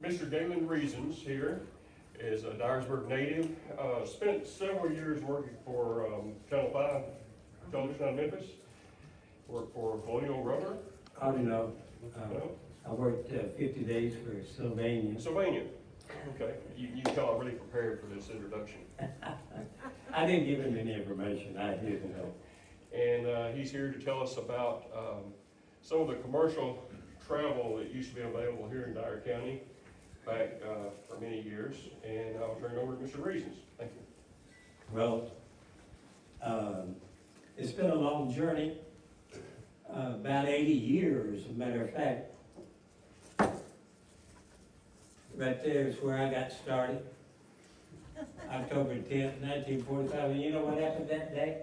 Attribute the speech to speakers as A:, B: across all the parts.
A: Mr. Gaylon Reasons here is a Dyersburg native, spent several years working for Channel 5 television out of Memphis, worked for Colonial Rubber.
B: I don't know.
A: No?
B: I worked 50 days for Sylvania.
A: Sylvania. Okay, you all really prepared for this introduction.
B: I didn't give him any information. I didn't know.
A: And he's here to tell us about some of the commercial travel that used to be available here in Dyer County back for many years. And I'll turn it over to Mr. Reasons. Thank you.
B: Well, it's been a long journey, about 80 years, as a matter of fact. Right there is where I got started, October 10th, 1945. And you know what happened that day?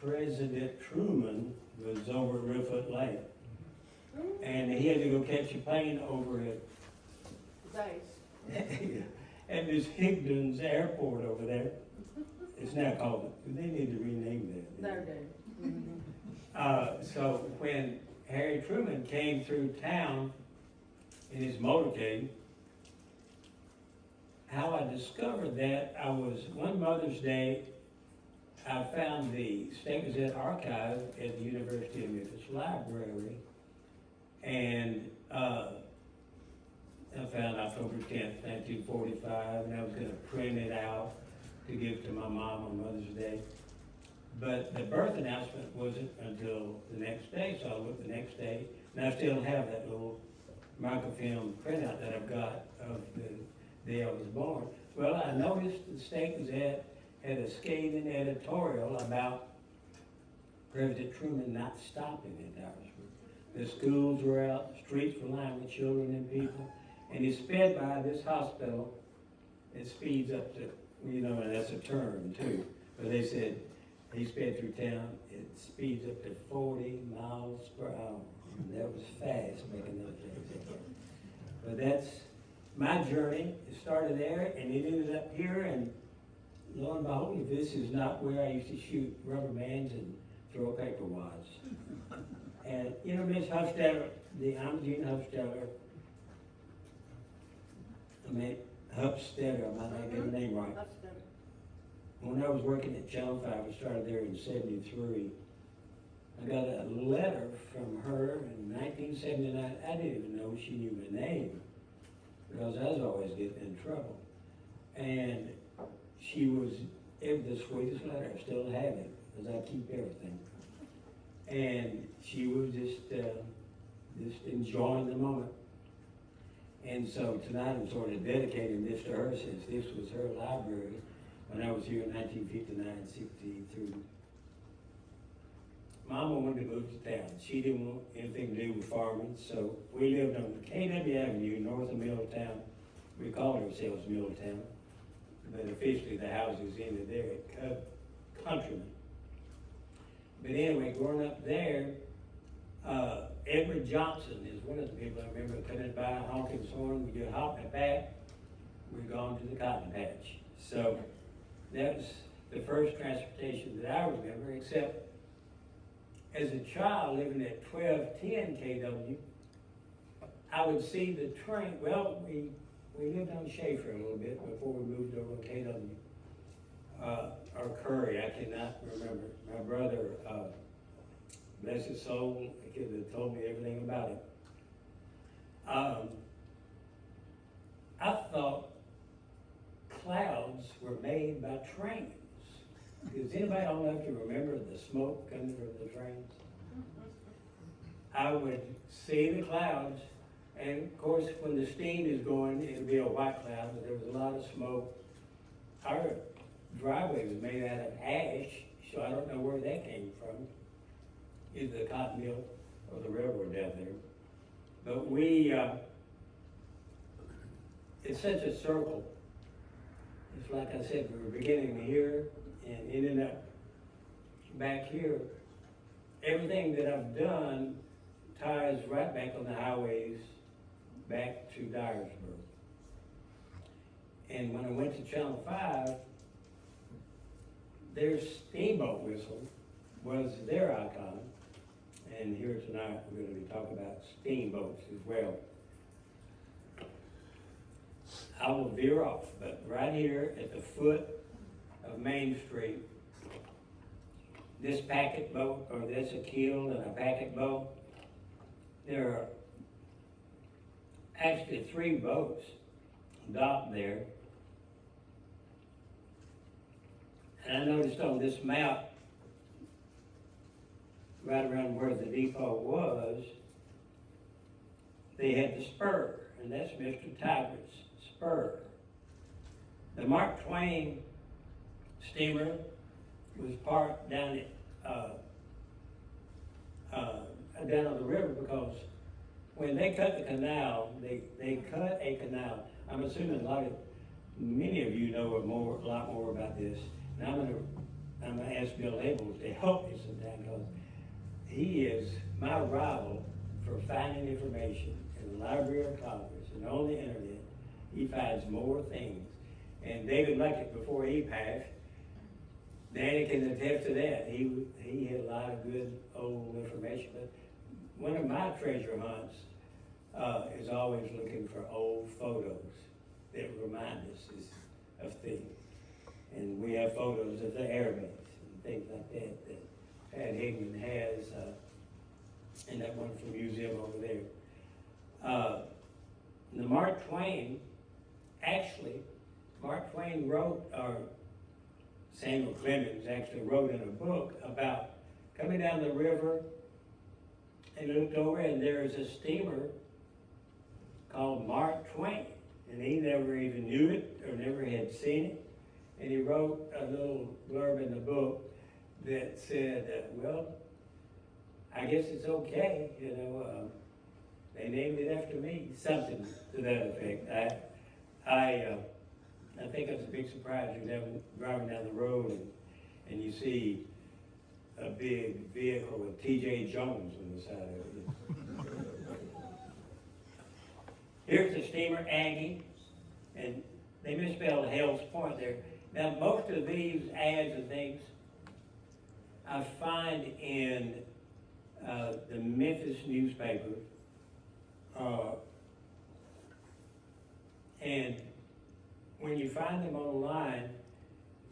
B: President Truman was over at Reelfoot Lake. And he had to go catch a plane over at Miss Higdon's airport over there. It's now called, they need to rename that. So when Harry Truman came through town in his motorcade, how I discovered that, I was, one Mother's Day, I found the State Gazette archive at the University of Memphis Library, and I found October 10th, 1945, and I was going to print it out to give to my mom on Mother's Day. But the birth announcement wasn't until the next day, so I looked the next day, and I still have that little microfilm printout that I've got of the day I was born. Well, I noticed the State Gazette had a scathing editorial about President Truman not stopping in Dyersburg. The schools were out, the streets were lined with children and people, and he sped by this hospital. It speeds up to, you know, and that's a term too, but they said he sped through town, it speeds up to 40 miles per hour. And that was fast making those things. But that's my journey. It started there and it ended up here, and lo and behold, this is not where I used to shoot rubber bands and throw paper wads. And you know, Miss Hufstetter, I'm Gene Hufstetter. Hufstetter, I might not get the name right. When I was working at Channel 5, I started there in '73. I got a letter from her in 1979. I didn't even know she knew my name because I was always getting in trouble. And she was, it was the sweetest letter. I still have it because I keep everything. And she was just enjoying the moment. And so tonight I'm sort of dedicating this to her, since this was her library when I was here in 1959, 63. Mama wanted to move to town. She didn't want anything to do with farming, so we lived on KW Avenue, north of Middletown. We called ourselves Middletown, but officially the houses ended there at Countryman. But anyway, growing up there, Edward Johnson is one of the people I remember coming by, honking his horn. We get hopping it back, we're going to the cotton patch. So that was the first transportation that I remember, except as a child living at 1210 KW, I would see the train. Well, we lived on Schaefer a little bit before we moved over to KW. Or Curry, I cannot remember. My brother, bless his soul, he could have told me everything about it. I thought clouds were made by trains. Does anybody old enough to remember the smoke coming from the trains? I would see the clouds, and of course when the steam is going, it'll be a white cloud, but there was a lot of smoke. Our driveway was made out of ash, so I don't know where that came from, either the cotton mill or the railroad down there. But we, it's such a circle. It's like I said, we were beginning here and ending up back here. Everything that I've done ties right back on the highways back to Dyersburg. And when I went to Channel 5, their steamboat whistle was their icon. And here tonight we're going to be talking about steamboats as well. I will veer off, but right here at the foot of Main Street, this packet boat, or this a keel and a packet boat, there are actually 3 boats docked there. And I noticed on this map, right around where the depot was, they had the spur, and that's Mr. Tiger's spur. The Mark Twain steamer was parked down down on the river because when they cut the canal, they cut a canal. I'm assuming many of you know a lot more about this. And I'm gonna ask Bill Abels to help me sometime because he is my rival for finding information in the Library of Congress and on the internet. He finds more things. And David Luckett, before he passed, Danny can attest to that. He had a lot of good old information. But one of my treasure hunts is always looking for old photos that remind us of things. And we have photos of the airbases and things like that Pat Higman has in that wonderful museum over there. The Mark Twain wrote, or Samuel Clemens actually wrote in a book about coming down the river and looked over, and there's a steamer called Mark Twain, and he never even knew it or never had seen it. And he wrote a little blurb in the book that said, well, I guess it's okay, they named it after me, something to that effect. I think it's a big surprise. You're driving down the road and you see a big vehicle with T.J. Jones on the side of it. Here's the steamer Aggie, and they misspelled Hell's Point there. Now, most of these ads and things I find in the Memphis newspaper, and when you find them online,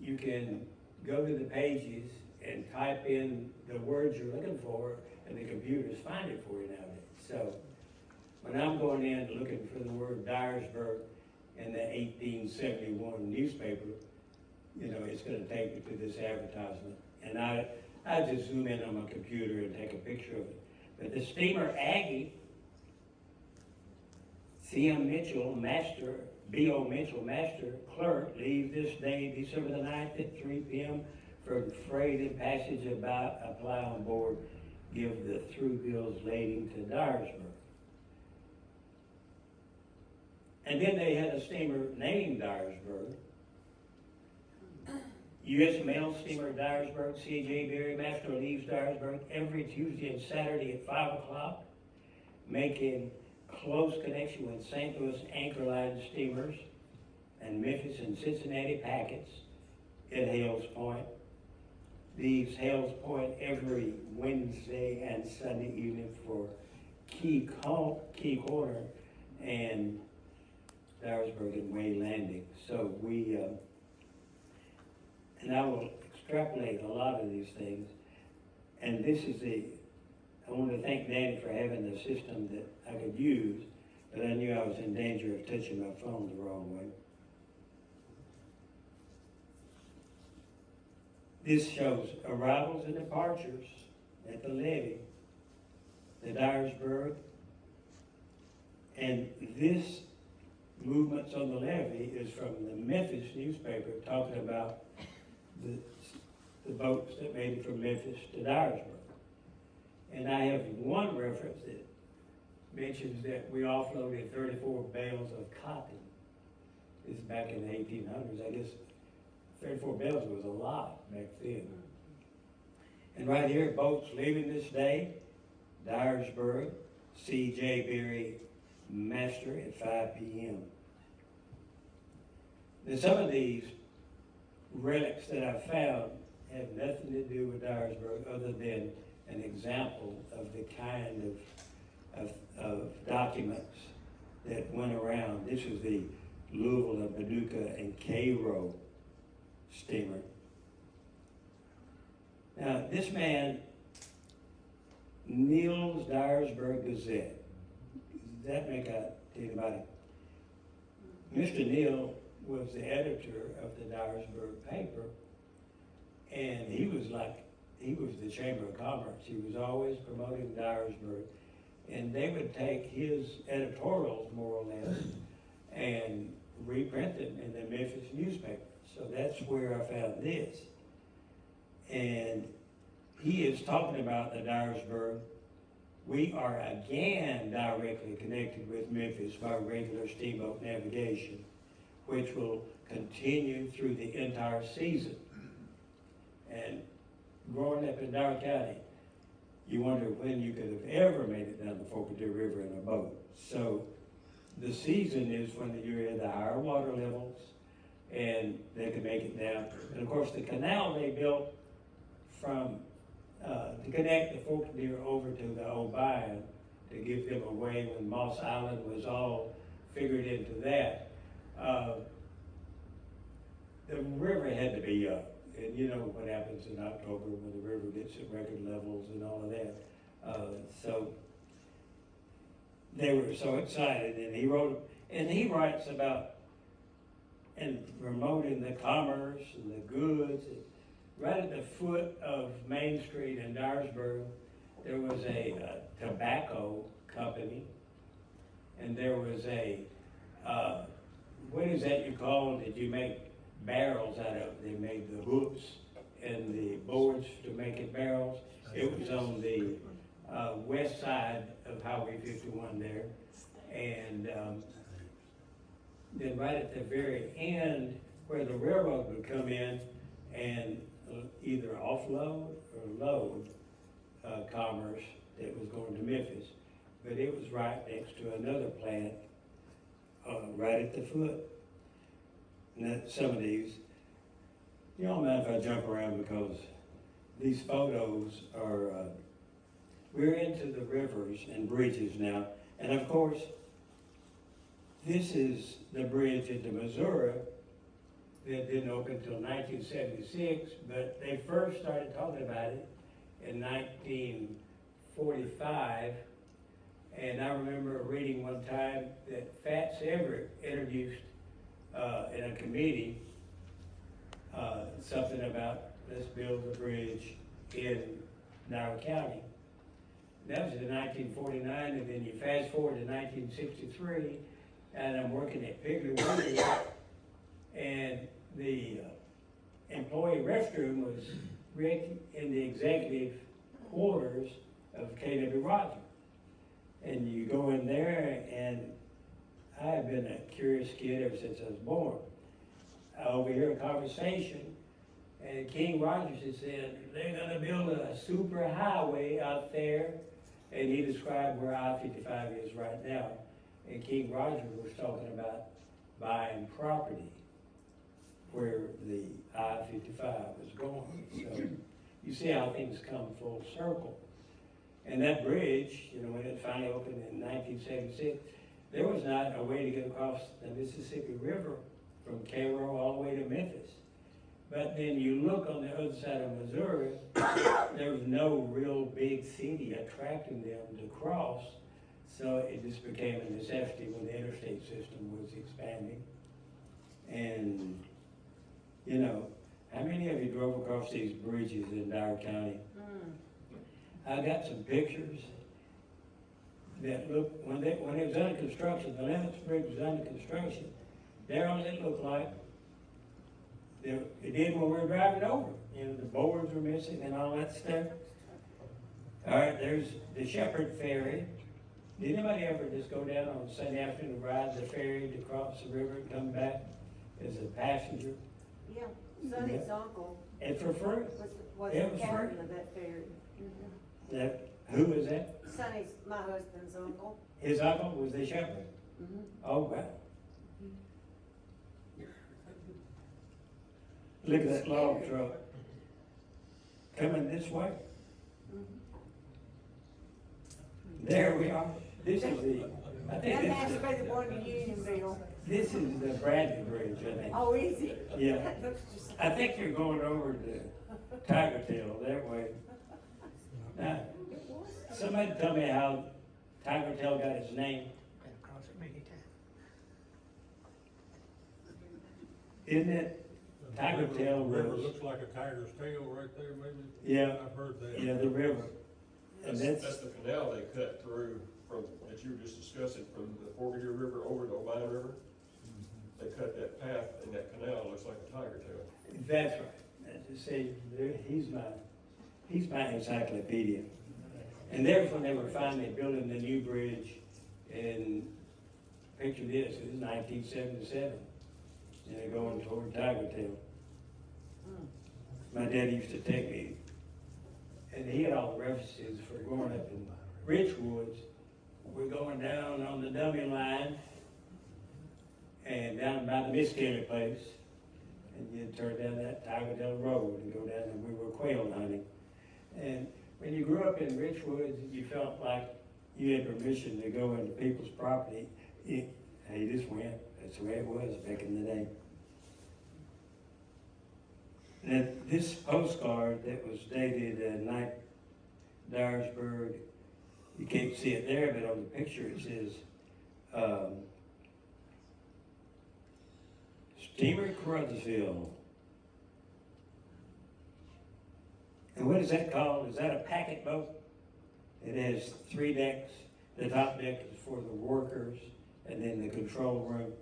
B: you can go to the pages and type in the words you're looking for, and the computers find it for you nowadays. So when I'm going in looking for the word Dyersburg in the 1871 newspaper, it's going to take me to this advertisement. And I just zoom in on my computer and take a picture of it. But the steamer Aggie, C.M. Mitchell, master, B.O. Mitchell, master clerk, leaves this day, December the 9th at 3 p.m. for freight and passage about apply on board, give the through bills lading to Dyersburg. And then they had a steamer named Dyersburg. U.S. Mail steamer Dyersburg, C.J. Berry, master leaves Dyersburg every Tuesday and Saturday at 5 o'clock, making close connection with St. Louis Anchor Line steamers and Memphis and Cincinnati packets at Hales Point. Leaves Hales Point every Wednesday and Sunday evening for Key Corner and Dyersburg and Way Landing. So and I will extrapolate a lot of these things. And this is I want to thank Danny for having the system that I could use, but I knew I was in danger of touching my phone the wrong way. This shows arrivals and departures at the levee, the Dyersburg, and this movements on the levee is from the Memphis newspaper talking about the boats that made it from Memphis to Dyersburg. And I have one reference that mentions that we offloaded 34 bales of cotton. This is back in the 1800s. I guess 34 bales was a lot back then. And right here, boats leaving this day, Dyersburg, C.J. Berry, master at 5 p.m. Now, some of these relics that I found have nothing to do with Dyersburg other than an example of the kind of documents that went around. This is the Louisville and Paducah and Cairo steamer. Now, this man, Neil's Dyersburg Gazette, does that make out to anybody? Mr. Neil was the editor of the Dyersburg paper, and he was the Chamber of Commerce. He was always promoting Dyersburg, and they would take his editorials, more or less, and reprint them in the Memphis newspaper. So that's where I found this. And he is talking about the Dyersburg. We are again directly connected with Memphis by regular steamboat navigation, which will continue through the entire season. And growing up in Dyer County, you wonder when you could have ever made it down the Forked River in a boat. So the season is when you're in the higher water levels and they can make it down. And of course, the canal they built from to connect the Forked River over to the Obion to give them a way when Moss Island was all figured into that. The river had to be up. And you know what happens in October when the river gets at record levels and all of that. So they were so excited, and he writes about and promoting the commerce and the goods. Right at the foot of Main Street in Dyersburg, there was a tobacco company, and there was a what is that you call that you make barrels out of? They made the hooks and the boards to make it barrels. It was on the west side of Highway 51 there. And then right at the very end where the railroad would come in and either offload or load commerce that was going to Memphis. But it was right next to another plant right at the foot. And that some of these, you don't mind if I jump around because these photos are, we're into the rivers and bridges now. And of course, this is the bridge into Missouri that didn't open until 1976, but they first started talking about it in 1945. And I remember reading one time that Fats Everett introduced in a committee something about let's build a bridge in Dyer County. That was in 1949, and then you fast forward to 1963, and I'm working at Piggly Wiggly, and the employee restroom was in the executive quarters of K.W. Rogers. And you go in there, and I've been a curious kid ever since I was born. I overhear a conversation, and King Rogers had said, they're gonna build a super highway out there, and he described where I-55 is right now. And King Rogers was talking about buying property where the I-55 was going. So you see how things come full circle. And that bridge, you know, when it finally opened in 1976, there was not a way to get across the Mississippi River from Cairo all the way to Memphis. But then you look on the other side of Missouri, there was no real big city attracting them to cross. So it just became a necessity when the interstate system was expanding. And, you know, how many of you drove across these bridges in Dyer County? I got some pictures that look, when it was under construction, the Lennox Bridge was under construction, there only it looked like it did when we were driving over. You know, the boards were missing and all that stuff. All right, there's the Shepherd Ferry. Did anybody ever just go down on Sunday afternoon and ride the ferry to cross the river and come back as a passenger?
C: Yeah, Sonny's uncle
B: And for free?
C: was
B: It
C: the
B: was
C: captain
B: free.
C: of that ferry.
B: Who was that?
C: Sonny's my husband's uncle.
B: His uncle was the shepherd? Oh, wow. Look at that log truck coming this way. There we are. This is the, I think
C: That has
B: this
C: to be the one to Unionville.
B: This is the Bradley Bridge, I think.
C: Oh, easy.
B: Yeah.
C: That looks just like-
B: I think you're going over to Tiger Tail that way. Now, somebody tell me how Tiger Tail got its name. Isn't it Tiger Tail
D: River
B: was,
D: looks like a tiger's tail right there, maybe?
B: yeah,
D: I've heard that.
B: yeah, the river. And
A: That's the canal they cut through from, that you were just discussing, from the Forked River over to Obion River. They cut that path in that canal, looks like a tiger tail.
B: That's right. As I say, he's my encyclopedia. And there's when they were finally building the new bridge in, picture this, it was 1977. And they're going toward Tiger Tail. My dad used to take me, and he had all the references for growing up in Rich Woods. We're going down on the dummy line and down by the Miss Kelly place. And you'd turn down that Tiger Tail Road and go down, and we were quail hunting. And when you grew up in Rich Woods, you felt like you had permission to go into people's property. Hey, this went. That's the way it was back in the day. Now, this postcard that was dated Dyersburg, you can't see it there, but on the picture it says, Steamer Carruthersville. And what is that called? Is that a packet boat? It has 3 decks. The top deck is for the workers, and then the control room.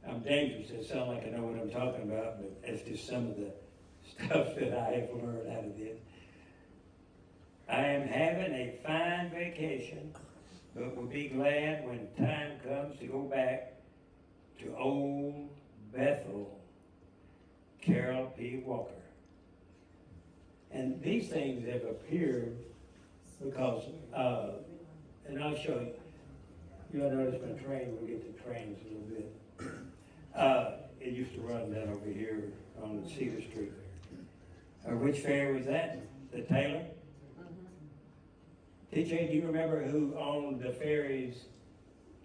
B: I'm dangerous, it sounds like I know what I'm talking about, but it's just some of the stuff that I have learned out of this. I am having a fine vacation, but will be glad when time comes to go back to old Bethel, Carol P. Walker. And these things have appeared because, and I'll show you. You'll notice my train, we'll get to trains a little bit. It used to run down over here on Cedar Street. Which fair was that? The Taylor? TJ, do you remember who owned the ferries,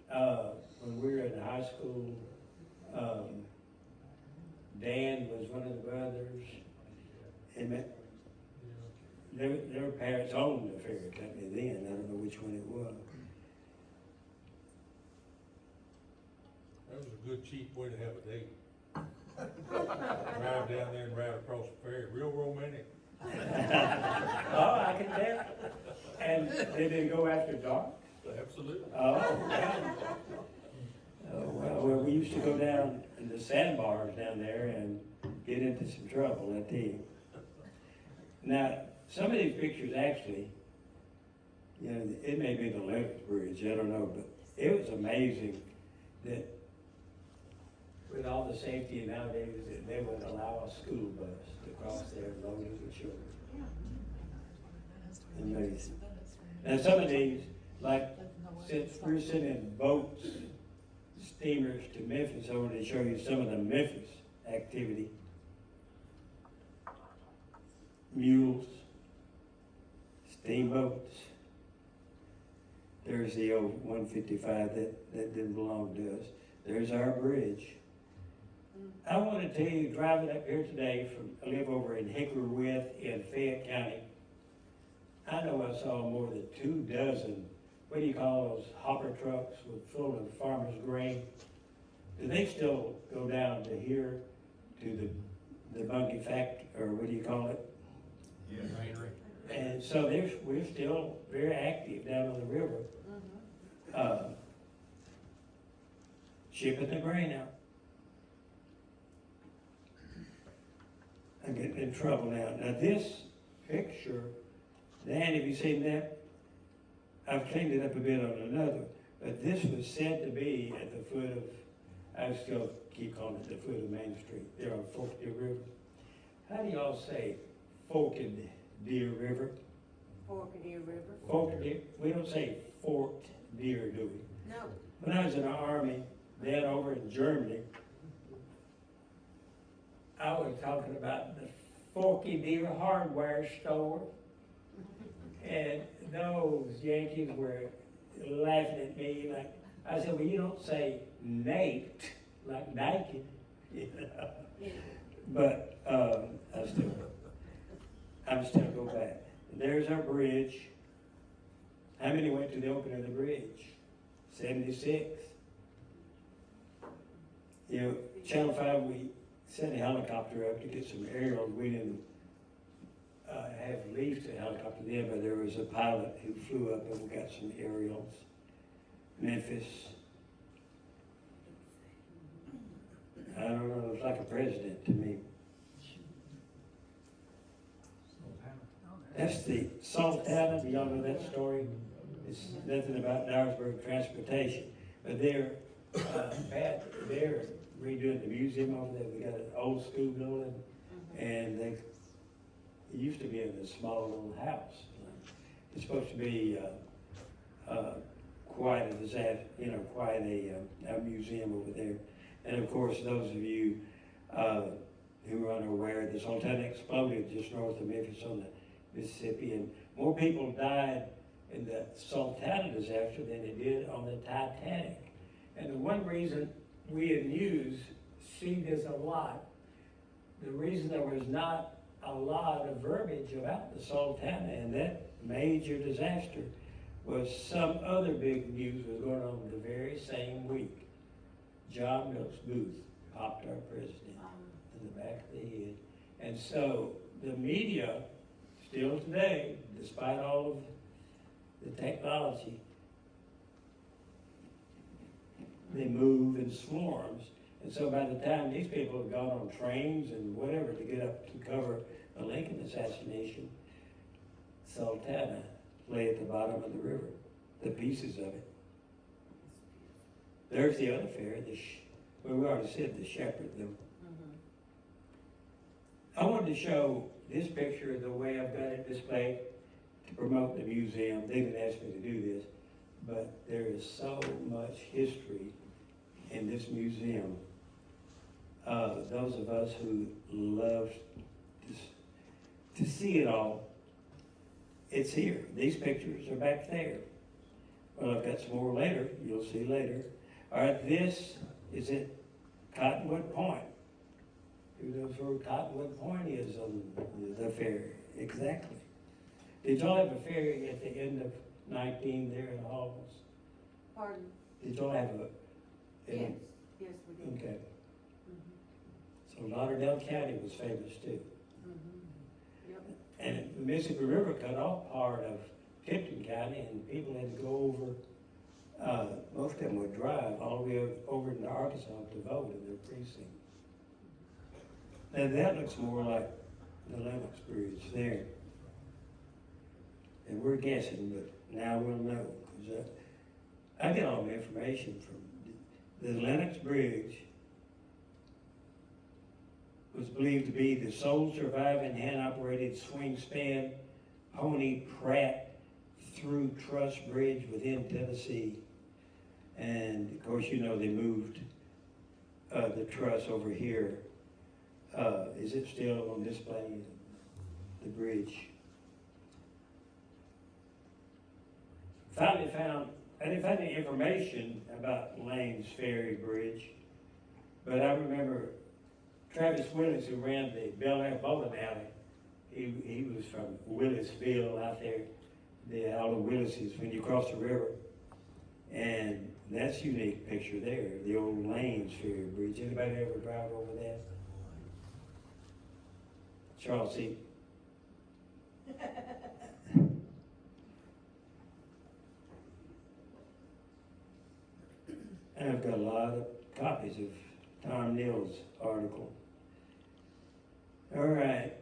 B: when we were in high school? Dan was one of the brothers. And their parents owned the ferry company then, I don't know which one it was.
D: That was a good, cheap way to have a date. Drive down there and ride across the ferry, real romantic.
B: Oh, I can tell. And did they go after dark?
D: Absolutely.
B: Oh, yeah. Oh, well, we used to go down in the sandbars down there and get into some trouble, I tell you. Now, some of these pictures actually, you know, it may be the Lenox Bridge, I don't know, but it was amazing that with all the safety nowadays, that they would allow a school bus to cross there loaded with children. Amazing. Now, some of these, like, since we're sending boats, steamers to Memphis, I wanted to show you some of the Memphis activity. Mules, steamboats. There's the old 155 that didn't belong to us. There's our bridge. I want to tell you, driving up here today I live over in Hickory Wyeth in Fayette County. I know I saw more than 24, what do you call those hopper trucks full of farmer's grain? Do they still go down to here to the bunkie factory, or what do you call it?
D: Yeah, granary.
B: And so we're still very active down on the river. Shipping the grain out. I'm getting in trouble now. Now this picture, Dan, have you seen that? I've cleaned it up a bit on another, but this was said to be at the foot of, I still keep calling it the foot of Main Street, there on Forked Deer River. How do y'all say Forked Deer River?
C: Forked River.
B: Forked Deer, we don't say Forked Deer, do we?
C: No.
B: When I was in the Army, then over in Germany, I was talking about the Forky Deer hardware store. And those Yankees were laughing at me, like, I said, well, you don't say naked, like naked, you know?
C: Yeah.
B: But, I'm still go back. There's our bridge. How many went to the opening of the bridge? 76. You know, Channel 5, we sent a helicopter up to get some aerials. We didn't have leave to helicopter then, but there was a pilot who flew up and we got some aerials. Memphis. I don't know, it was like a president to me. That's the Sultana, do y'all know that story? It's nothing about Dyersburg transportation, but they're redoing the museum over there. We got an old school building, and it used to be in a small little house. It's supposed to be quite a disaster, you know, quite a museum over there. And of course, those of you who are unaware, the Sultana exploded just north of Memphis on the Mississippi, and more people died in the Sultana disaster than they did on the Titanic. And the one reason we in news see this a lot, the reason there was not a lot of verbiage about the Sultana and that major disaster was some other big news was going on the very same week. John Wilkes Booth popped our president in the back of the head. And so the media, still today, despite all of the technology, they move in swarms. And so by the time these people have gone on trains and whatever to get up to cover the Lincoln assassination, Sultana lay at the bottom of the river, the pieces of it. There's the other fair, well, we already said the shepherd, though. I wanted to show this picture the way I've got it displayed to promote the museum. They didn't ask me to do this, but there is so much history in this museum. Those of us who love to see it all, it's here. These pictures are back there. Well, I've got some more later, you'll see later. All right, this is at Cottonwood Point. Who knows where Cottonwood Point is on the ferry? Exactly. Did y'all have a ferry at the end of 19 there in the halls?
C: Pardon?
B: Did y'all have a?
C: Yes, yes, we did.
B: Okay. So Lauderdale County was famous too.
C: Yep.
B: And the Mississippi River cut off part of Tipton County, and people had to go over, most of them would drive all the way over into Arkansas to vote in their precinct. Now that looks more like the Lennox Bridge there. And we're guessing, but now we'll know. 'Cause I get all my information from the Lennox Bridge was believed to be the sole surviving hand-operated swing span pony Pratt through truss bridge within Tennessee. And of course, you know, they moved the truss over here. Is it still on display, the bridge? I didn't find any information about Lane's Ferry Bridge, but I remember Travis Willis, who ran the Bel Air Bowling Alley, he was from Willisville out there, all the Willises when you cross the river. And that's a unique picture there, the old Lane's Ferry Bridge. Anybody ever drive over that? Charles C. And I've got a lot of copies of Tom Neal's article. All right.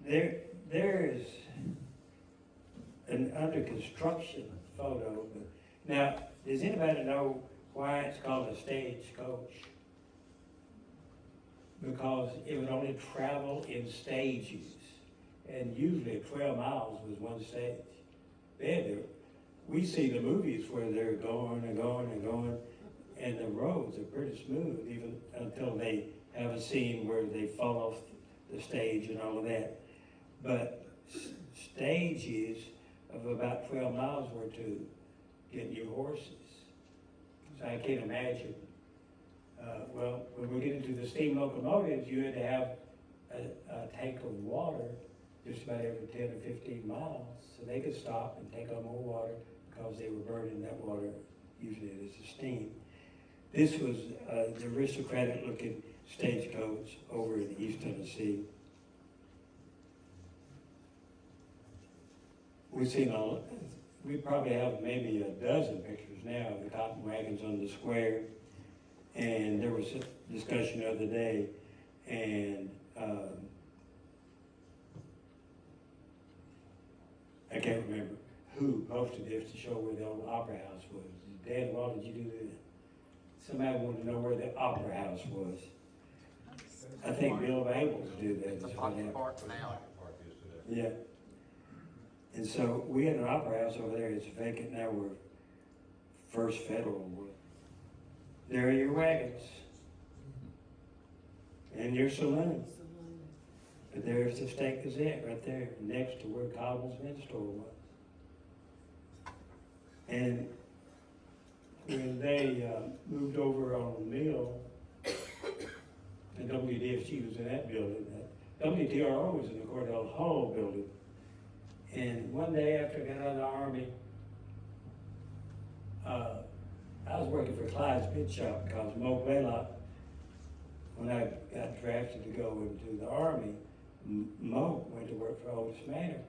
B: There's an under construction photo. Now, does anybody know why it's called a stagecoach? Because it would only travel in stages, and usually 12 miles was one stage. We see the movies where they're going and going and going, and the roads are pretty smooth, even until they have a scene where they fall off the stage and all of that. But stages of about 12 miles were to get new horses. So I can't imagine. Well, when we get into the steam locomotives, you had to have a tank of water just about every 10 or 15 miles, so they could stop and take on more water because they were burning that water, usually as a steam. This was the aristocratic-looking stagecoach over in East Tennessee. We probably have maybe a dozen pictures now of the cotton wagons on the square. And there was a discussion the other day, and I can't remember who posted this to show where the old Opera House was. Dad, why did you do that? Somebody wanted to know where the Opera House was. I think Bill Babels did that.
E: It's a
B: is what
E: pocket
B: happened.
E: park now.
B: Yeah. And so we had an Opera House over there. It's vacant now where First Federal was. There are your wagons. And your saloon. But there's the State Gazette right there, next to where Cobble's men's store was. And when they moved over on Mill, the WDFG was in that building. WTRO was in the Cordell Hall building. And one day after I got out of the Army, I was working for Clyde's Bid Shop because Mo Blaylock, when I got drafted to go into the Army, Mo went to work for Otis Manor.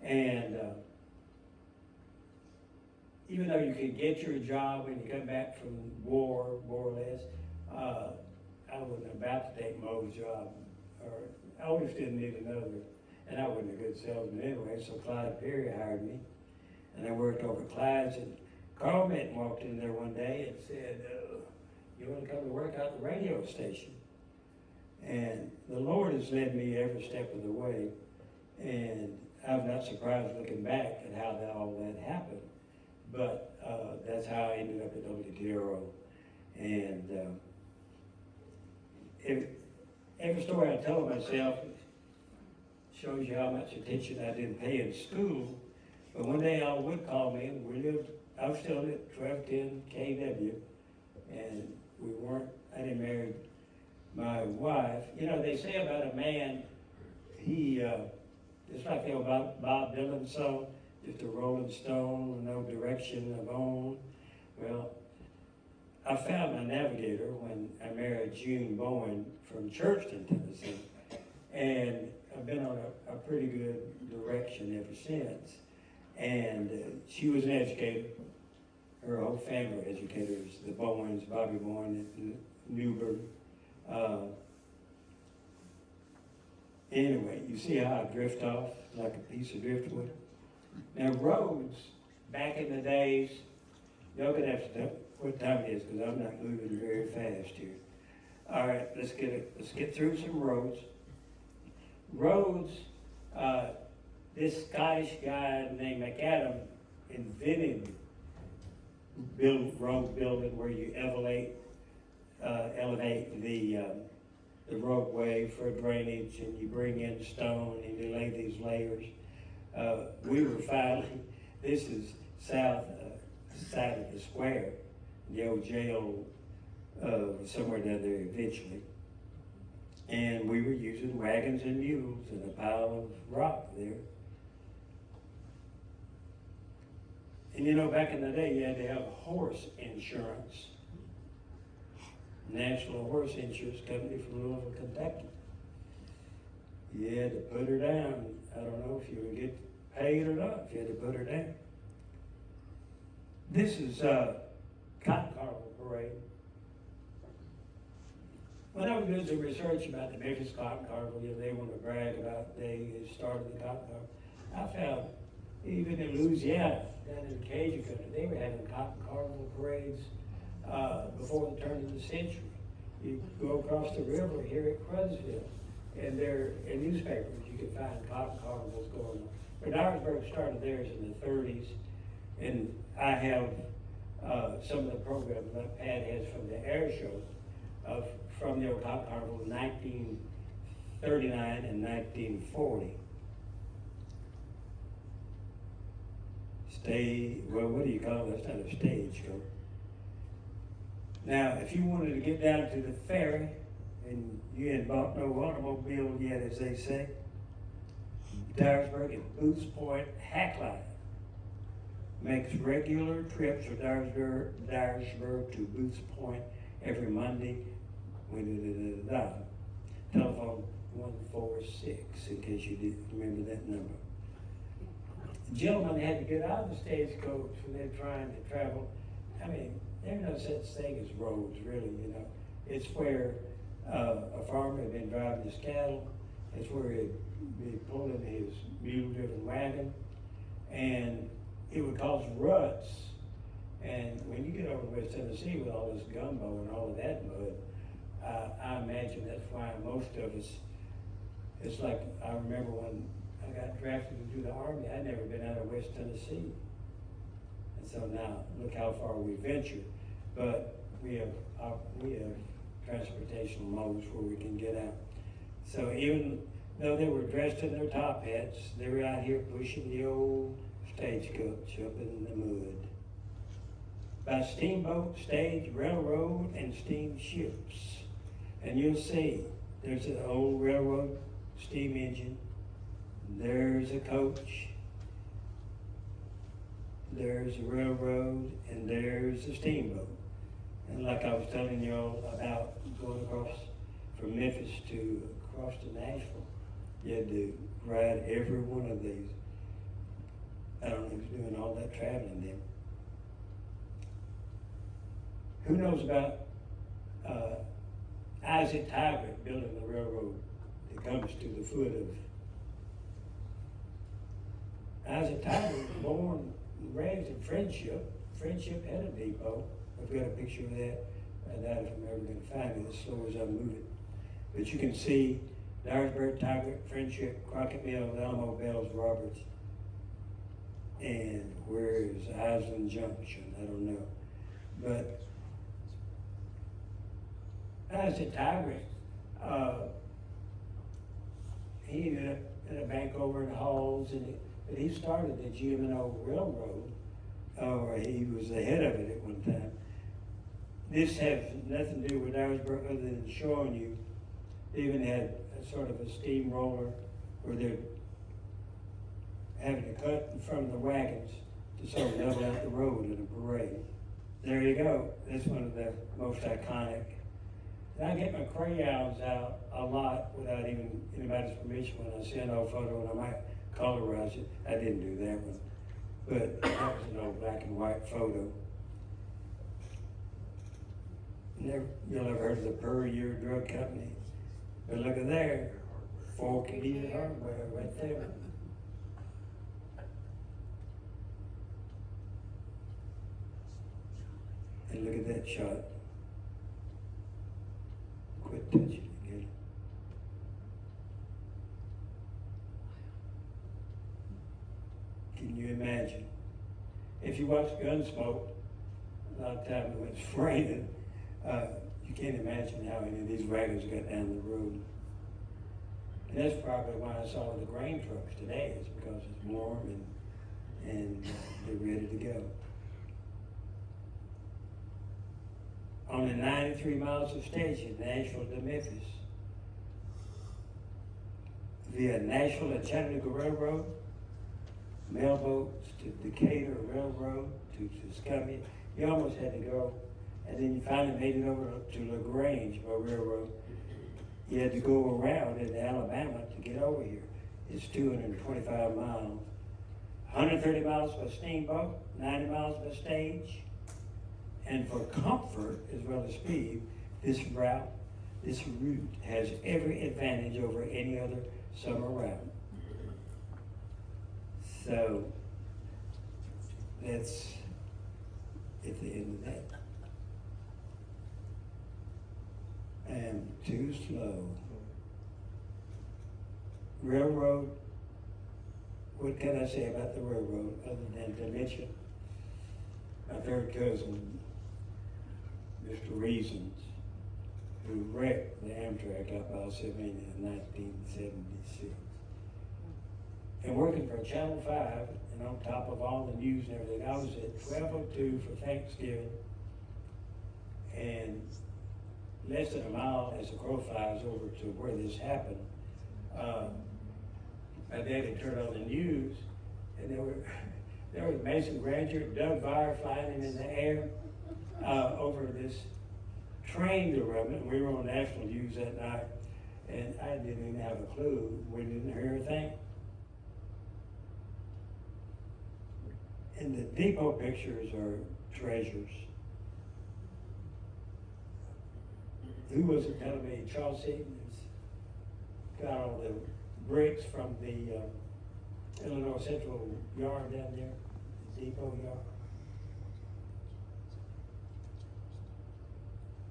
B: And even though you could get your job when you come back from war, more or less, I wasn't about to take Mo's job. Or I always didn't need another, and I wasn't a good salesman anyway, so Clyde Perry hired me. And I worked over at Clyde's, and Carl Minton walked in there one day and said, you want to come to work out the radio station? And the Lord has led me every step of the way, and I'm not surprised looking back at how all that happened. But that's how I ended up at WTRO. And every story I tell myself shows you how much attention I didn't pay in school. But one day Al Wood called me, and I was still at 1210 KW, and I didn't marry my wife. You know, they say about a man, it's like the old Bob Dylan song, just a rolling stone with no direction of own. Well, I found my navigator when I married June Bowen from Churchton, Tennessee, and I've been on a pretty good direction ever since. And she was an educator. Her whole family were educators, the Bowens, Bobby Bowen, Newberg. Anyway, you see how I drift off like a piece of driftwood? Now roads, back in the days, y'all gonna have to tell what time it is because I'm not moving very fast here. All right, let's get through some roads. Roads, this Scottish guy named McAdam invented road building where you elevate the roadway for drainage, and you bring in stone and you lay these layers. We were finally, this is south side of the square, the old jail somewhere down there eventually. And we were using wagons and mules and a pile of rock there. And you know, back in the day, you had to have horse insurance. National Horse Insurance Company from Louisville, Kentucky. You had to put her down. I don't know if you would get paid or not if you had to put her down. This is Cotton Carnival Parade. When I was doing some research about the Memphis Cotton Carnival, they want to brag about they started the Cotton Carnival. I found even in Louisiana, down in the Cajun country, they were having Cotton Carnival parades before the turn of the century. You go across the river here at Cruddsville, and there in newspapers you can find Cotton Carnivals going on. But Dyersburg started theirs in the 30s, and I have some of the programs that Pat has from the air show from the old Cotton Carnival in 1939 and 1940. well, what do you call it? That's not a stagecoach. Now, if you wanted to get down to the ferry, and you hadn't bought no automobile yet, as they say, Dyersburg and Boots Point Hack Line makes regular trips from Dyersburg to Boots Point every Monday. Telephone 146, in case you didn't remember that number. Gentlemen had to get out of the stagecoach when they're trying to travel. I mean, there's no such thing as roads, really, you know. It's where a farmer had been driving his cattle. It's where he'd be pulling his mule-driven wagon, and it would cause ruts. And when you get over to West Tennessee with all this gumbo and all of that mud, I imagine that's why most of us, it's like, I remember when I got drafted into the Army, I'd never been out of West Tennessee. And so now, look how far we ventured. But we have transportation modes where we can get out. So even though they were dressed in their top hats, they were out here pushing the old stagecoach up in the mud. By steamboat, stage, railroad, and steamships. And you'll see, there's an old railroad steam engine, there's a coach, there's a railroad, and there's a steamboat. And like I was telling y'all about going across from Memphis to across to Nashville, you had to ride every one of these. I don't know who's doing all that traveling then. Who knows about Isaac Tygart building the railroad that comes to the foot of Isaac Tygart was born and raised in Friendship. Friendship had a depot. I've got a picture of that. I doubt if I'm ever going to find it as slow as I move it. But you can see Dyersburg, Tygart, Friendship, Crockett Mills, Alamo Bells, Roberts, and where is Island Junction? I don't know. But Isaac Tygart, he ended up in a bank over in Halls, but he started the GM&O Railroad, or he was the head of it at one time. This has nothing to do with Dyersburg other than showing you, they even had a sort of a steamroller where they're having to cut in front of the wagons to sort of level out the road in a parade. There you go. That's one of the most iconic. And I get my crayons out a lot without even anybody's permission when I send a photo, and I might colorize it. I didn't do that one, but that was an old black and white photo. You'll ever heard of the Per-Year Drug Company? But look at there, Fork and Eater Hardware right there. And look at that shot. Quit touching it again. Can you imagine? If you watch Gunsmoke, a lot of times when it's raining, you can't imagine how any of these wagons got down the road. And that's probably why I saw the grain trucks today, is because it's warm and they're ready to go. Only 93 miles of station, Nashville to Memphis. Via Nashville and Chattanooga Railroad, mailboats to Decatur Railroad, to Tuscany. You almost had to go, and then you finally made it over to LaGrange by railroad. You had to go around into Alabama to get over here. It's 225 miles. 130 miles by steamboat, 90 miles by stage. And for comfort as well as speed, this route has every advantage over any other summer route. So that's at the end of that. I am too slow. Railroad, what can I say about the railroad other than to mention my third cousin, Mr. Reasons, who wrecked the Amtrak out by Sylvania in 1976. And working for Channel 5 in and on top of all the news and everything. I was at 12:02 for Thanksgiving, and less than a mile as the crow flies over to where this happened. My daddy turned on the news, and there was Mason Granger, Doug Vire flying in the air over this train derailment. We were on national news that night, and I didn't even have a clue. We didn't hear a thing. And the depot pictures are treasures. Who was it telling me? Charles Seaton has got all the bricks from the Illinois Central yard down there, the depot yard.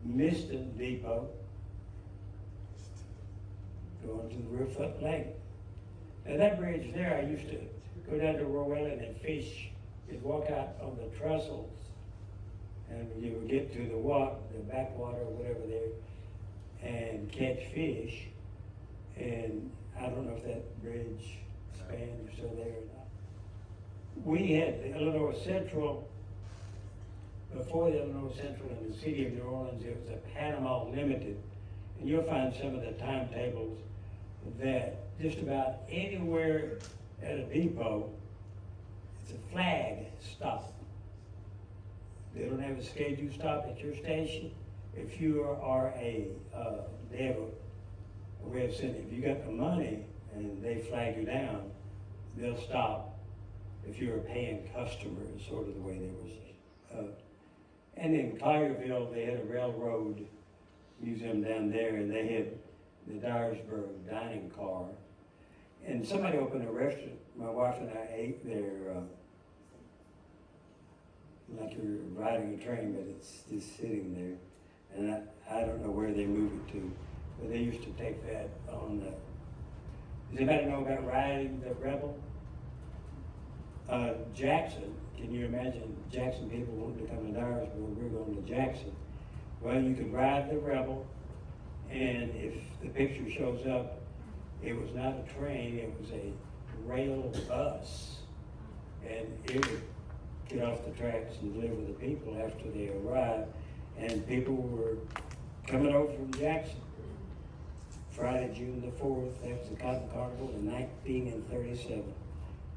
B: Miston Depot, going to the Rearfoot Lake. Now that bridge there, I used to go down to Rowellen and fish. You'd walk out on the trestles, and you would get to the backwater or whatever there, and catch fish. And I don't know if that bridge span is still there or not. We had the Illinois Central, before the Illinois Central in the city of New Orleans, it was a Panama Limited. And you'll find some of the timetables that just about anywhere at a depot, it's a flag stop. They don't have a scheduled stop at your station. If you are they have a way of saying, if you got the money and they flag you down, they'll stop. If you're a paying customer, is sort of the way they were. And in Collierville, they had a railroad museum down there, and they had the Dyersburg dining car. And somebody opened a restaurant. My wife and I ate there, like you're riding a train, but it's just sitting there. And I don't know where they moved it to, but they used to take that on the. Does anybody know about riding the Rebel? Jackson, can you imagine Jackson people wanting to come to Dyersburg, we're going to Jackson. Well, you could ride the Rebel, and if the picture shows up, it was not a train, it was a rail bus. And it would get off the tracks and deliver the people after they arrived. And people were coming over from Jackson. Friday, June the 4th, that was the Cotton Carnival in 1937.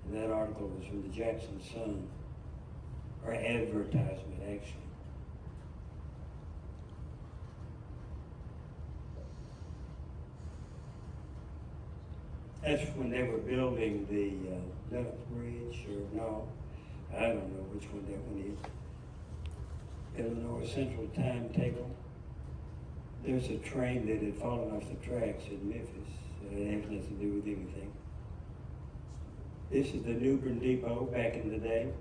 B: And that article was from the Jackson Sun, or advertisement, actually. That's when they were building the Lennox Bridge, or no, I don't know which one that one is. Illinois Central timetable. There's a train that had fallen off the tracks in Memphis. It has nothing to do with anything. This is the New Bern Depot back in the day.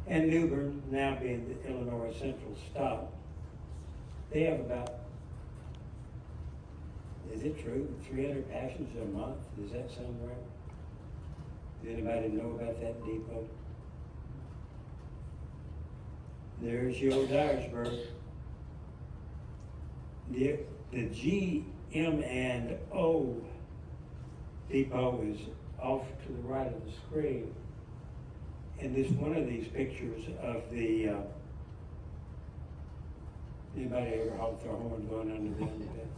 B: And New Bern, now being the Illinois Central stop, they have about, is it true, 300 passengers a month? Does that sound right? Does anybody know about that depot? There's your Dyersburg. The G, M, and O depot is off to the right of the screen. And this one of these pictures of the, anybody ever honk their horn going under the underpass?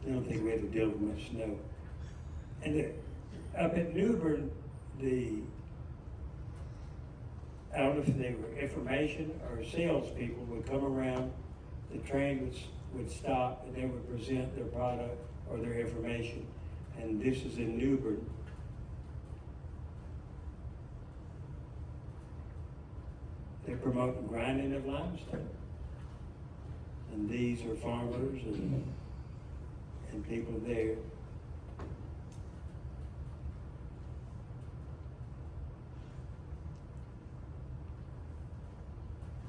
B: I don't think we had to deal with much snow. And up at New Bern, I don't know if they were information or salespeople would come around, the train would stop, and they would present their product or their information. And this is in New Bern. They're promoting grinding of limestone. And these are farmers and people there.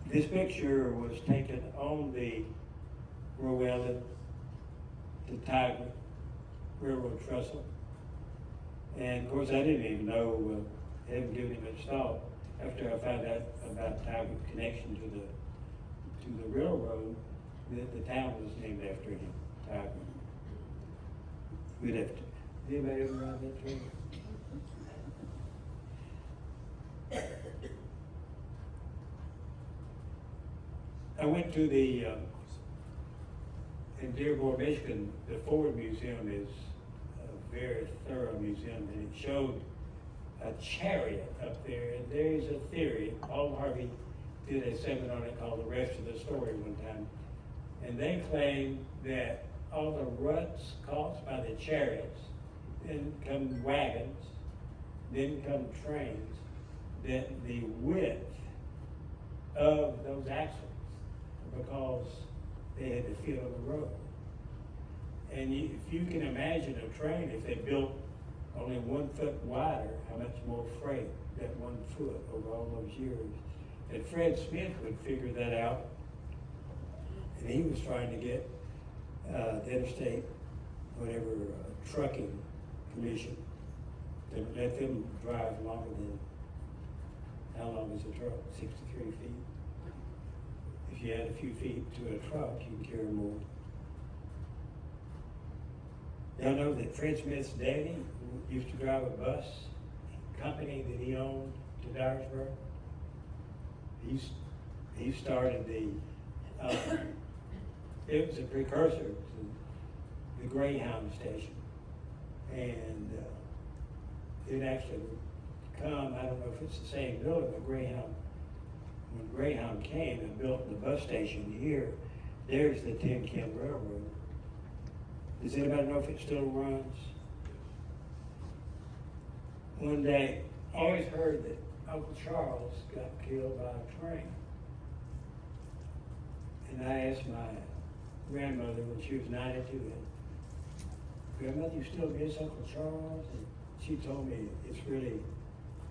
B: This picture was taken on the Rowellen to Tiger Railroad Trestle. And of course, I didn't even know, I hadn't given him much thought after I found out about Tiger's connection to the railroad. The town was named after him, Tiger. We'd have to, did anybody ever ride that train? I went to the, in Dearborn, Michigan, the Ford Museum is a very thorough museum, and it showed a chariot up there, and there is a theory, Paul Harvey did a segment on it called The Rest of the Story one time, and they claim that all the ruts caused by the chariots, then come wagons, then come trains, that the width of those axles, because they had to fit on the road. And if you can imagine a train, if they built only 1 foot wider, how much more freight that 1 foot over all those years. And Fred Smith would figure that out, and he was trying to get the interstate, whatever, trucking commission to let them drive longer than, how long is a truck? 63 feet. If you add a few feet to a truck, you can carry more. Y'all know that Fred Smith's daddy used to drive a bus company that he owned to Dyersburg. He started the, it was a precursor to the Greyhound station. And it actually would come, I don't know if it's the same building, but Greyhound, when Greyhound came and built the bus station here, there's the Tin Can Railroad. Does anybody know if it still runs? One day, I always heard that Uncle Charles got killed by a train. And I asked my grandmother when she was 92, Grandmother, you still miss Uncle Charles? And she told me it's really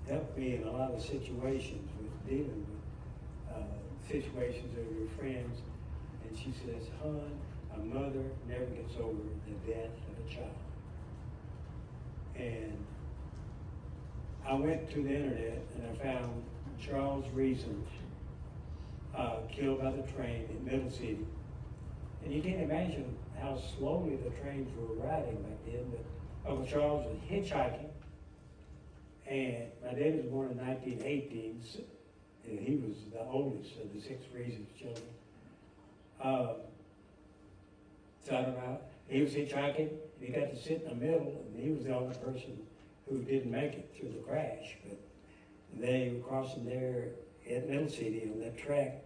B: helped me in a lot of situations with dealing with situations of your friends. And she says, hon, a mother never gets over the death of a child. And I went to the internet and I found Charles Reasons killed by the train in Middle City. And you can't imagine how slowly the trains were riding back then, but Uncle Charles was hitchhiking. And my dad was born in 1918, and he was the oldest of the 6 Reasons children. So I don't know, he was hitchhiking, and he got to sit in the middle, and he was the only person who didn't make it through the crash. But they were crossing there at Middle City on that track.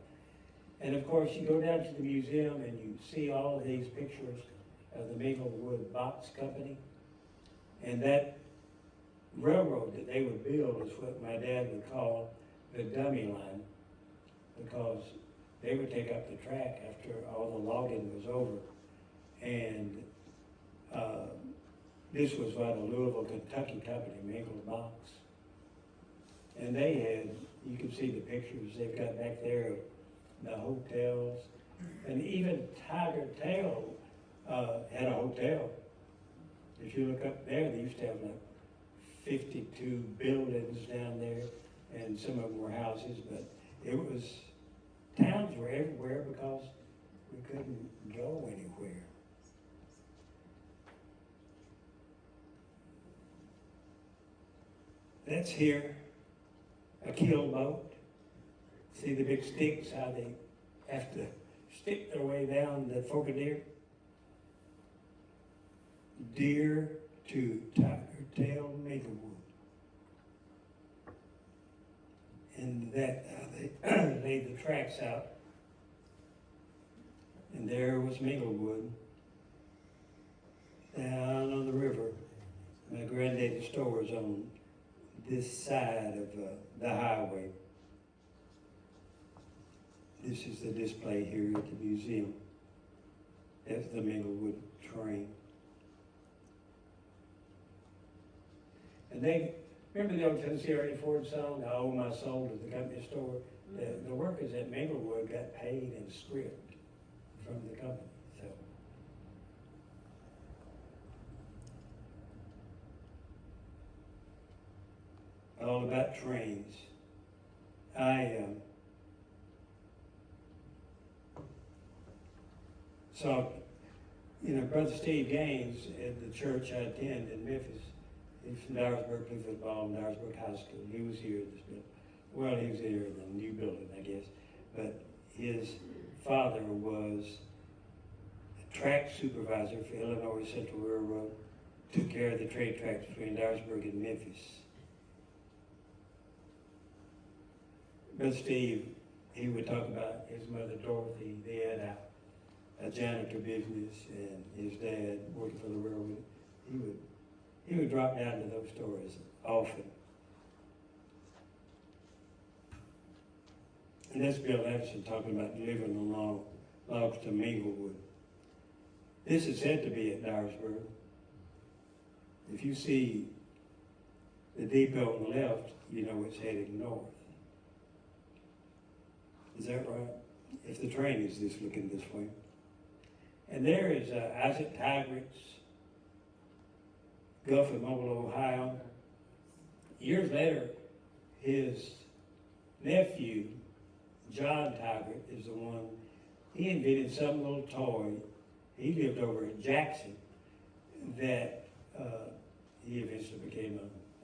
B: And of course, you go down to the museum and you see all of these pictures of the Minglewood Box Company. And that railroad that they would build is what my dad would call the dummy line, because they would take up the track after all the logging was over. And this was by the Louisville, Kentucky company, Minglewood Box. And they had, you can see the pictures they've got back there of the hotels. And even Tiger Tail had a hotel. If you look up there, they used to have like 52 buildings down there, and some of them were houses, but it was, towns were everywhere because we couldn't go anywhere. That's here, a keel boat. See the big sticks, how they have to stick their way down the fork of deer? Deer to Tiger Tail Minglewood. And that, they laid the tracks out. And there was Minglewood down on the river. My granddaddy's store was on this side of the highway. This is the display here at the museum. That's the Minglewood train. And they, remember the old Tennessee Ernie Ford song, I owe my soul to the company store? The workers at Minglewood got paid in script from the company, so. All about trains. So, Brother Steve Gaines at the church I attend in Memphis, he's from Dyersburg, played football in Dyersburg High School. He was here at this building. Well, he was here in the new building, I guess. But his father was a track supervisor for Illinois Central Railroad, took care of the trade tracks between Dyersburg and Memphis. Brother Steve, he would talk about his mother Dorothy. They had a janitor business, and his dad working for the railroad. He would drop down to those stories often. And that's Bill Anderson talking about living along logs to Minglewood. This is said to be at Dyersburg. If you see the depot on the left, you know it's heading north. Is that right? If the train is just looking this way. And there is Isaac Tigrick's Gulf of Mobile, Ohio. Years later, his nephew, John Tigrick, is the one, he invented some little toy. He lived over in Jackson that he eventually became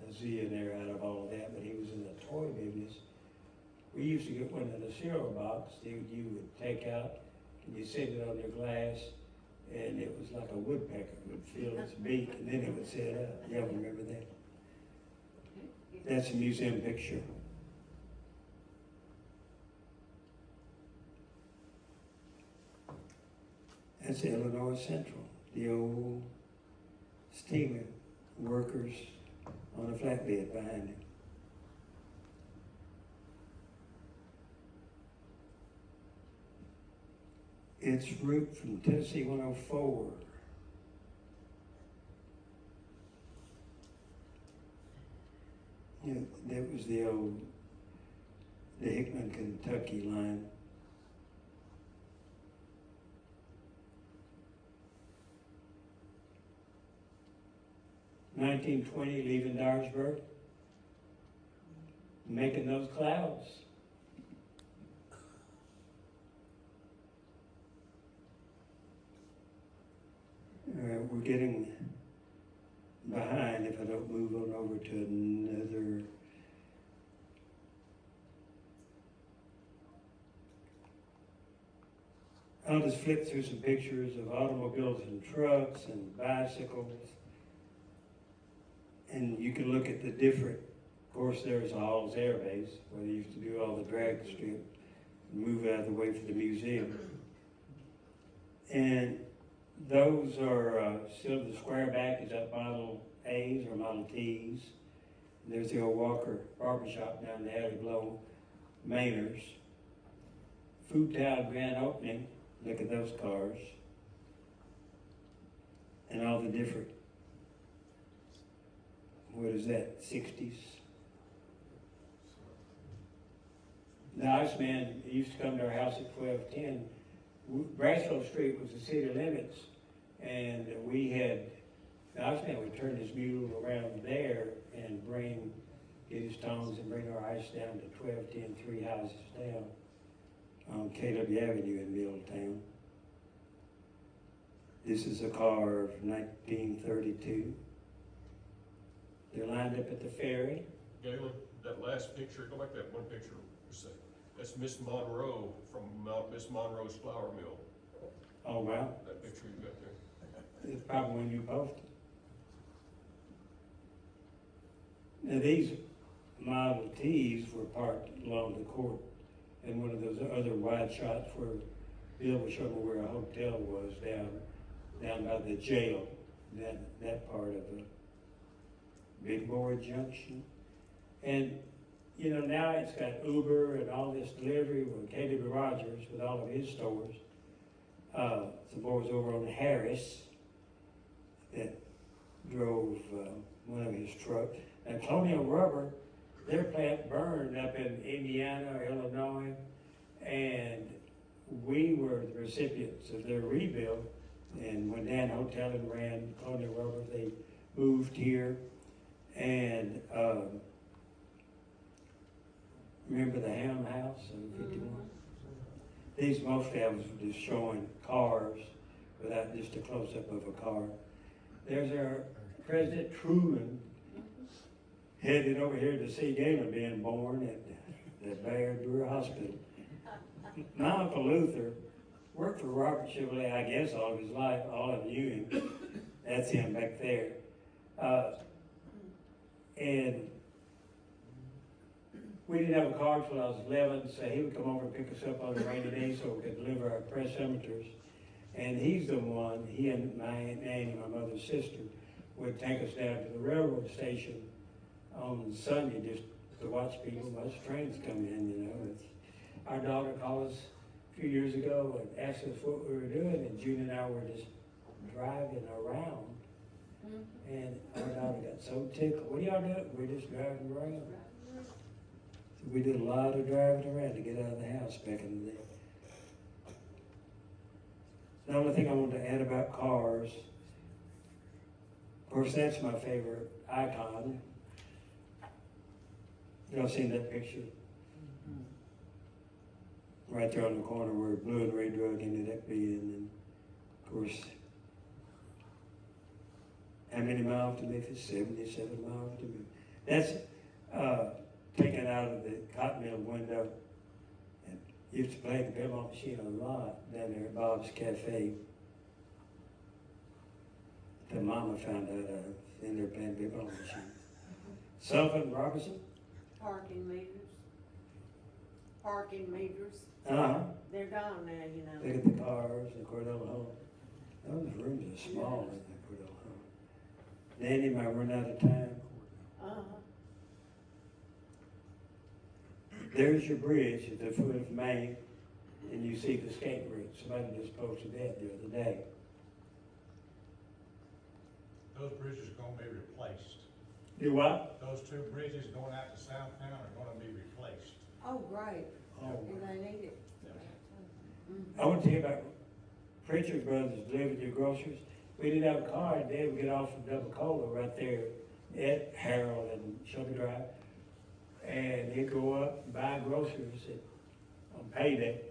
B: a zillionaire out of all of that, but he was in the toy business. We used to get one in a cereal box that you would take out and you set it on your glass, and it was like a woodpecker would feel its beak, and then it would sit up. Y'all remember that? That's a museum picture. That's Illinois Central, the old steamer, workers on a flatbed behind it. Its route from Tennessee 104. Yeah, that was the Hickman, Kentucky line. (1920) leaving Dyersburg, making those clouds. We're getting behind if I don't move on over to another. I'll just flip through some pictures of automobiles and trucks and bicycles. And you can look at the different, of course there's a Halls Air Base where they used to do all the drag strip and move out of the way for the museum. And those are still the square back is up Model A's or Model T's. And there's the old Walker barbershop down the alley below Mainers. Food Town grand opening, look at those cars. And all the different, what is that, 60s? The Iceman used to come to our house at 1210. Braswell Street was the city limits, and we had, the Iceman would turn his mule around there and get his tongs and bring our ice down to 1210, 3 houses down on KW Avenue in Middletown. This is a car of 1932. They're lined up at the ferry.
A: Gaylon, that last picture, go back to that one picture for a second. That's Miss Monroe from Miss Monroe's Flour Mill.
B: Oh, wow.
A: That picture you got there.
B: It's probably when you posted. Now, these Model Ts were parked along the court, and one of those other wide shots where Bill was showing where a hotel was down by the jail, that part of the Big Boy Junction. And now it's got Uber and all this delivery with KW Rogers with all of his stores. Some boys over on Harris that drove one of his trucks. And Colonial Rubber, their plant burned up in Indiana, Illinois, and we were the recipients of their rebuild. And when Dan Hotel and ran Colonial Rubber, they moved here. And remember the Ham House on 51? These mostly I was just showing cars without just a close-up of a car. There's our President Truman headed over here to see Gaylon being born at the Dyersburg Hospital. My Uncle Luther worked for Robert Chevrolet, I guess, all of his life. All of you knew him. That's him back there. And we didn't have a car until I was 11, so he would come over and pick us up on a rainy day so we could deliver our press emitters. And he's the one, he and my Aunt Nanny, my mother's sister, would take us down to the railroad station on Sunday just to watch people, watch trains come in, you know. Our daughter called us a few years ago and asked us what we were doing, and June and I were just driving around. And our daughter got so tickled. What are y'all doing? We're just driving around. So we did a lot of driving around to get out of the house back in the day. The only thing I wanted to add about cars, of course, that's my favorite icon. Y'all seen that picture? Right there on the corner where blue and red drug ended up being, and of course, how many miles to Memphis? 77 miles to Memphis. That's taken out of the cotton mill window. And used to play the pinball machine a lot down there at Bob's Cafe. The mama found out I was in there playing pinball machine. Sullivan Robertson?
C: Parking meters. Parking meters.
B: Uh-huh.
C: They're gone now, you know.
B: Look at the cars, the Cordell Home. Those rooms are small in the Cordell Home. Danny, might run out of time.
C: Uh-huh.
B: There's your bridge at the foot of Main, and you see the skate rink. Somebody just posted that the other day.
D: Those bridges are gonna be replaced.
B: Do what?
D: Those two bridges going out to Southtown are gonna be replaced.
C: Oh, great.
B: Oh.
C: And they need it.
B: I want to tell you about Preacher Brothers delivering your groceries. We didn't have a car, and Dad would get off from Double Cola right there at Harold and Shelby Drive. And he'd go up and buy groceries on payday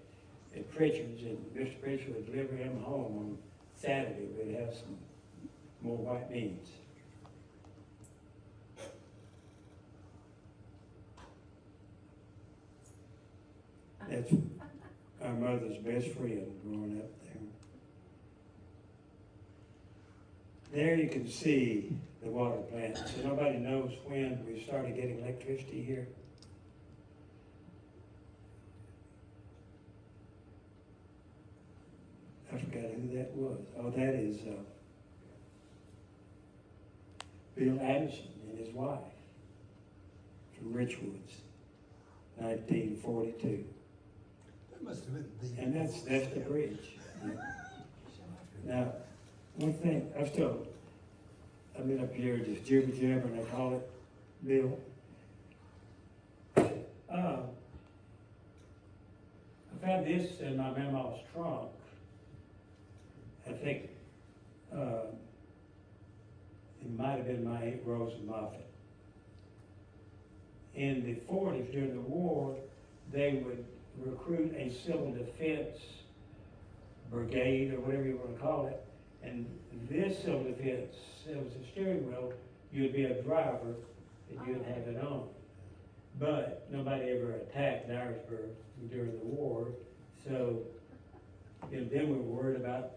B: at Pritchard's, and Mr. Pritchard would deliver him home on Saturday. We'd have some more white beans. That's our mother's best friend growing up there. There you can see the water plant. So nobody knows when we started getting electricity here. I forgot who that was. Oh, that is Bill Addison and his wife from Richwoods, 1942.
E: That must have been the.
B: And that's the bridge. Now, one thing, I've been up here just jibber jabber, and I call it Bill. I found this in my mama's trunk. I think it might have been my Aunt Rosa Moffett. In the 40s, during the war, they would recruit a civil defense brigade, or whatever you want to call it. And this civil defense, it was a steering wheel, you'd be a driver, and you'd have it on. But nobody ever attacked Dyersburg during the war, so then we were worried about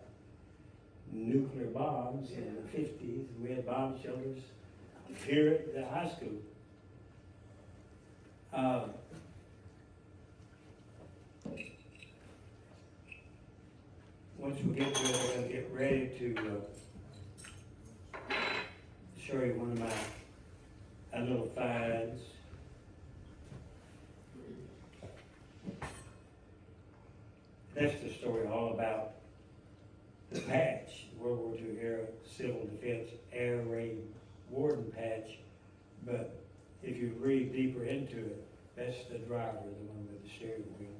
B: nuclear bombs in the 50s. We had bomb shelters here at the high school. Once we get there, we're gonna get ready to show you one of my little finds. That's the story all about the patch, World War II era Civil Defense Air Raid Warden patch. But if you read deeper into it, that's the driver, the one with the steering wheel.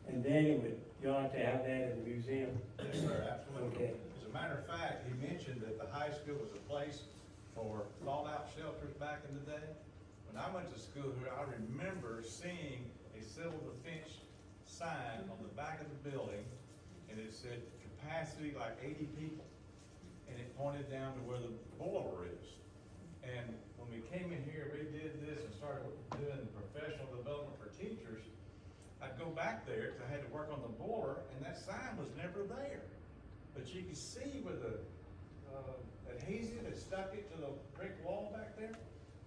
B: And Danny, you ought to have that in the museum.
D: Yes, sir, absolutely.
B: Okay.
D: As a matter of fact, he mentioned that the high school was a place for fallout shelters back in the day. When I went to school here, I remember seeing a civil defense sign on the back of the building, and it said capacity like 80 people, and it pointed down to where the boiler is. And when we came in here, redid this and started doing professional development for teachers, I'd go back there, 'cause I had to work on the boiler, and that sign was never there. But you could see where the adhesive had stuck it to the brick wall back there.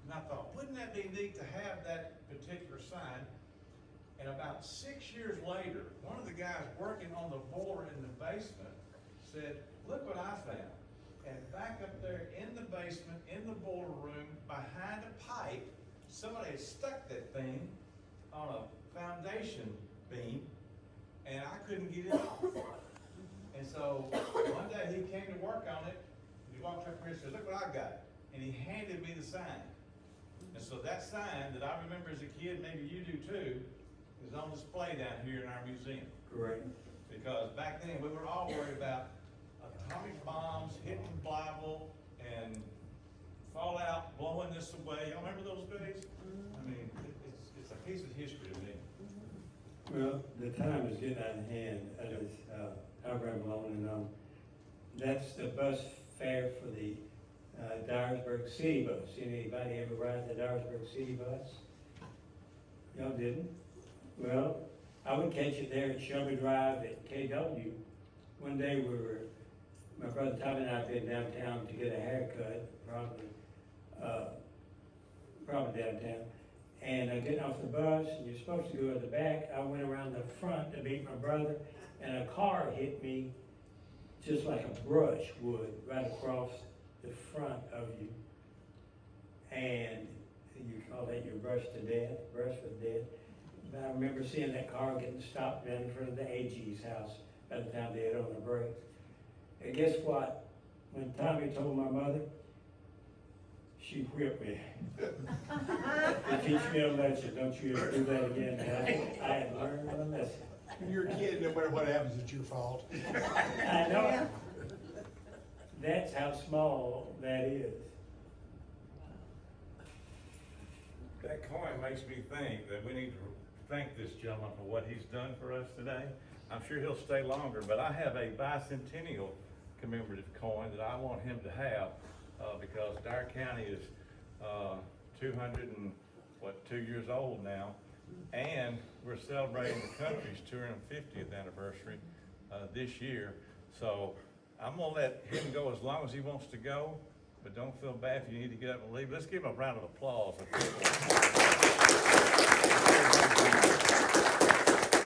D: And I thought, wouldn't that be neat to have that particular sign? And about 6 years later, one of the guys working on the boiler in the basement said, look what I found. And back up there in the basement, in the boiler room, behind a pipe, somebody had stuck that thing on a foundation beam, and I couldn't get it off. And so one day he came to work on it, and he walked up here and said, look what I got. And he handed me the sign. And so that sign that I remember as a kid, maybe you do too, is on display down here in our museum.
B: Correct.
D: Because back then, we were all worried about atomic bombs hitting Blyville and fallout blowing this away. Y'all remember those days? I mean, it's a piece of history to me.
B: Well, the time is getting out of hand. I'll ramble on and on. That's the bus fare for the Dyersburg city bus. Anybody ever ride the Dyersburg city bus? Y'all didn't? Well, I would catch it there at Shelby Drive at KW. One day my brother Tommy and I had been downtown to get a haircut, probably downtown. And I get off the bus, and you're supposed to go at the back. I went around the front to meet my brother, and a car hit me just like a brush would right across the front of you. And you call that your brush with death. But I remember seeing that car getting stopped down in front of the AG's house by the time they had on the brakes. And guess what? When Tommy told my mother, she whipped me. To teach me a lesson, don't you ever do that again. And I had learned a lesson.
E: When you're a kid, no matter what happens, it's your fault.
B: I know. That's how small that is.
F: That coin makes me think that we need to thank this gentleman for what he's done for us today. I'm sure he'll stay longer, but I have a bicentennial commemorative coin that I want him to have because Dyer County is 202 years old now, and we're celebrating the country's 250th anniversary this year. So I'm gonna let him go as long as he wants to go, but don't feel bad if you need to get up and leave. Let's give him a round of applause.